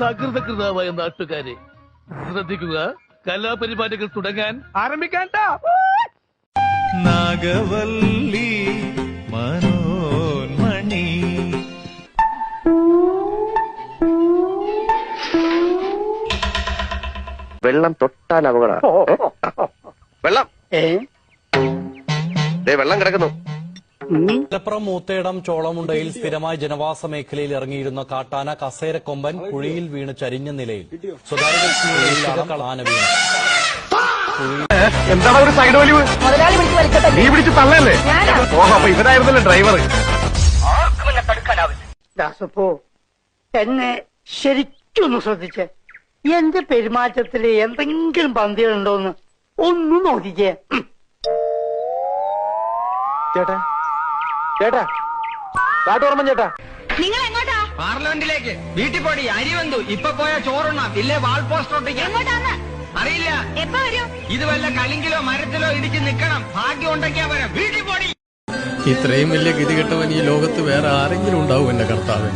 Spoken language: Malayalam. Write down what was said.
സകൃതകൃതാവായ നാട്ടുകാരെ ശ്രദ്ധിക്കുക, കലാപരിപാടികൾ തുടങ്ങാൻ ആരംഭിക്കാൻ. നാഗവല്ലി മനോന്മണി വെള്ളം തൊട്ടാൽ അപകട. വെള്ളം വെള്ളം കിടക്കുന്നു. മലപ്പുറം മൂത്തേടം ചോളമുണ്ടയിൽ സ്ഥിരമായി ജനവാസ മേഖലയിൽ ഇറങ്ങിയിരുന്ന കാട്ടാന കസേരക്കൊമ്പൻ കുഴിയിൽ വീണ് ചരിഞ്ഞ നിലയിൽ. സ്വകാര്യ ആന വീണു. എന്താണ് ഒരു സൈഡ് വലിവ്? നീ പിടിച്ച് തള്ളല്ലേ? ഓഹോ, അപ്പൊ ഇവരായിരുന്നല്ലേ ഡ്രൈവർ. ദാസപ്പോ എന്നെ ശരിക്കൊന്ന് ശ്രദ്ധിച്ചേ. എന്റെ പെരുമാറ്റത്തില് എന്തെങ്കിലും പന്തികളുണ്ടോന്ന് ഒന്നും നോക്കിക്കേ. ചേട്ടാ ചേട്ടാ കാട്ടോർമ്മൻ ചേട്ടാ, നിങ്ങൾ എങ്ങോട്ടാ? പാർലമെന്റിലേക്ക്. വീട്ടിൽ പോടി, അരി വന്നു. ഇപ്പൊ പോയാ ചോറുണ്ണാം, ഇല്ലേ വാൾ പോസ്റ്റർ ഒട്ടിക്കാം. എങ്ങോട്ടാന്ന് അറിയില്ല. എപ്പോ വരും? ഇത് വല്ല കലിങ്കിലോ മരത്തിലോ ഇടിച്ച് നിക്കണം. ഭാഗ്യം ഉണ്ടെങ്കിയാ വരാം. വീട്ടിൽ പോടി. ഇത്രയും വലിയ ഗതികെട്ടവൻ ഈ ലോകത്ത് വേറെ ആരെങ്കിലും ഉണ്ടാവും എന്റെ കർത്താവ്.